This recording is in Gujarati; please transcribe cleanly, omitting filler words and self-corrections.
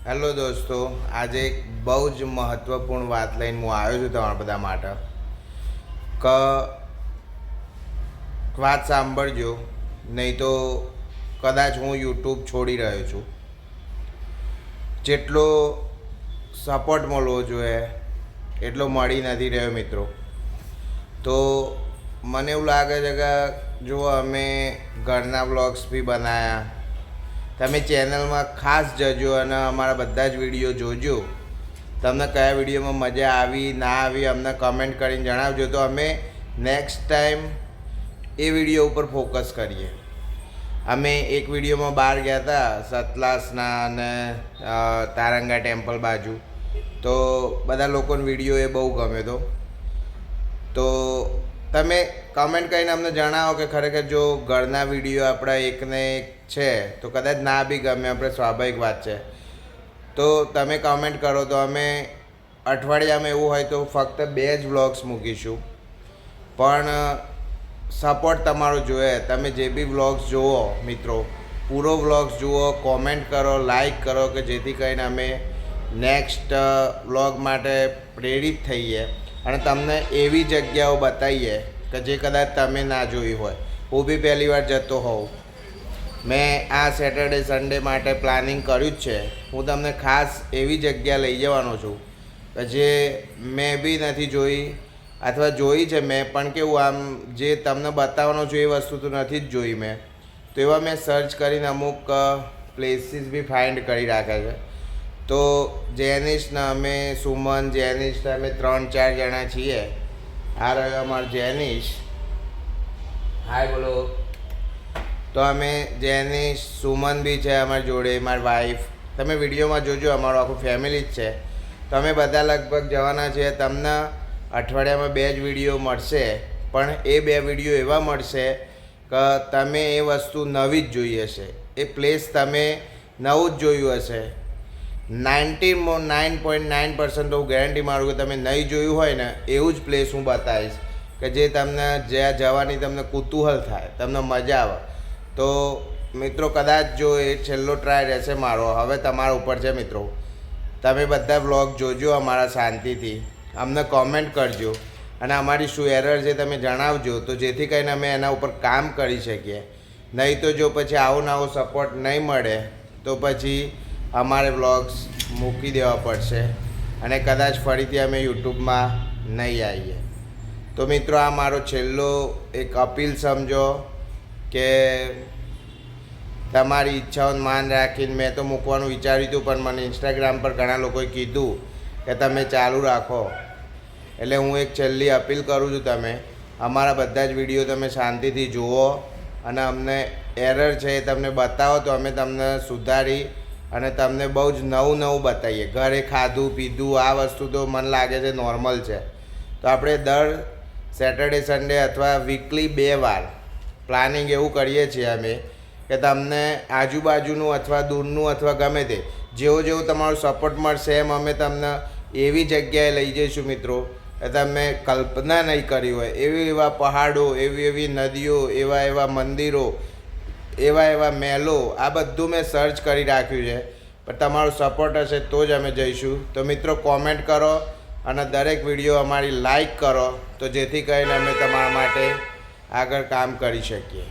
હેલો દોસ્તો, આજે એક બહુ જ મહત્ત્વપૂર્ણ વાત લઈને હું આવ્યો છું તમારા બધા માટે. કે વાત સાંભળજો, નહીં તો કદાચ હું યુટ્યુબ છોડી રહ્યો છું. જેટલો સપોર્ટ મળવો જોઈએ એટલો મળી નથી રહ્યો મિત્રો. તો મને એવું લાગે છે કે જો અમે ઘરના વ્લોગ્સ બી બનાવ્યા, તમે ચેનલમાં ખાસ જજો અને અમારા બધા જ વિડીયો જોજો. તમને કયા વિડીયોમાં મજા આવી ના આવી અમને કમેન્ટ કરીને જણાવજો, તો અમે નેક્સ્ટ ટાઈમ એ વિડીયો ઉપર ફોકસ કરીએ. અમે એક વિડીયોમાં બહાર ગયા હતા સતલાસના અને તારંગા ટેમ્પલ બાજુ, તો બધા લોકોનો વિડીયો એ બહુ ગમ્યો હતો. તો તમે કમેન્ટ કરીને અમને જણાવો કે ખરેખર જો ઘરના વિડીયો આપણા એકને એક છે તો કદાચ ના બી ગમે, આપણે સ્વાભાવિક વાત છે. તો તમે કમેન્ટ કરો તો અમે અઠવાડિયામાં એવું હોય તો ફક્ત 2 જ વ્લોગ્સ મૂકીશું. પણ સપોર્ટ તમારો જોઈએ. તમે જે બી વ્લોગ્સ જુઓ મિત્રો, પૂરો વ્લોગ્સ જુઓ, કોમેન્ટ કરો, લાઈક કરો, કે જેથી કરીને અમે નેક્સ્ટ વ્લોગ માટે પ્રેરિત થઈએ અને તમને એવી જગ્યાઓ બતાવીએ કે જે કદાચ તમે ના જોઈ હોય. હું બી પહેલી વાર જતો હોઉં. મેં આ સેટરડે સન્ડે માટે પ્લાનિંગ કર્યું જ છે. હું તમને ખાસ એવી જગ્યા લઈ જવાનો છું કે જે મેં બી નથી જોઈ, અથવા જોઈ છે મેં પણ કેવું આમ જે તમને બતાવવાનો છું એ વસ્તુ તો નથી જ જોઈ મેં. તો એવા મેં સર્ચ કરીને અમુક પ્લેસીસ બી ફાઇન્ડ કરી રાખ્યા છે. તો જેનિશના અમે સુમન જેનિશ અમે 3-4 જણા છીએ. આ રહ્યો અમારો જેનિશ. હાય બોલો. તો અમે જેનિશ, સુમન બી છે અમારી જોડે, મારી વાઈફ. તમે વિડીયોમાં જોજો, અમારું આખું ફેમિલી જ છે. તમે બધા લગભગ જવાના છે. તમને અઠવાડિયામાં 2 જ વિડીયો મળશે, પણ એ 2 વિડીયો એવા મળશે કે તમે એ વસ્તુ નવી જ જોઈ હશે. એ પ્લેસ તમે નવું જ જોયું હશે. 99.9% તો હું ગેરંટી મારું કે તમે નહીં જોયું હોય ને એવું જ પ્લેસ હું બતાવીશ કે જે તમને જ્યાં જવાની તમને કુતૂહલ થાય, તમને મજા આવે. તો મિત્રો કદાચ જો એ છેલ્લો ટ્રાય રહેશે મારો, હવે તમારા ઉપર છે મિત્રો. તમે બધા વ્લોગ જોજો અમારા શાંતિથી, અમને કોમેન્ટ કરજો અને અમારી શું એરર છે તમે જણાવજો, તો જેથી કરીને અમે એના ઉપર કામ કરી શકીએ. નહીં તો જો પછી આવો નવો સપોર્ટ નહીં મળે તો પછી અમારે વ્લોગ્સ મૂકી દેવા પડશે અને કદાચ ફરીથી અમે યુટ્યુબમાં નહીં આવીએ. તો મિત્રો આ મારો છેલ્લો એક અપીલ સમજો કે તમારી ઈચ્છાઓને માન રાખીને મેં તો મૂકવાનું વિચાર્યું હતું, પણ મને ઇન્સ્ટાગ્રામ પર ઘણા લોકોએ કીધું કે તમે ચાલુ રાખો. એટલે હું એક છેલ્લી અપીલ કરું છું, તમે અમારા બધા જ વિડીયો તમે શાંતિથી જુઓ અને અમને એરર છે એ તમને બતાવો તો અમે તમને સુધારી અને તમને બહુ જ નવું બતાવીએ. ઘરે ખાધું પીધું આ વસ્તુ તો મને લાગે છે નોર્મલ છે. તો આપણે દર સેટરડે સન્ડે અથવા વીકલી 2 વાર પ્લાનિંગ એવું કરીએ છીએ અમે કે તમને આજુબાજુનું અથવા દૂરનું અથવા ગમે તે જેવો તમારો સપોર્ટ મળશે એમ અમે તમને એવી જગ્યાએ લઈ જઈશું મિત્રો કે તમે કલ્પના નહીં કરી હોય. એવા પહાડો, એવી નદીઓ, એવા મંદિરો, એવા મહેલો, આ બધું મેં સર્ચ કરી રાખ્યું છે. પણ તમારો સપોર્ટ હશે તો જ અમે જઈશું. તો મિત્રો કોમેન્ટ કરો અને દરેક વિડીયો અમારી લાઈક કરો, તો જેથી કરીને અમે તમારા માટે આગળ કામ કરી શકીએ.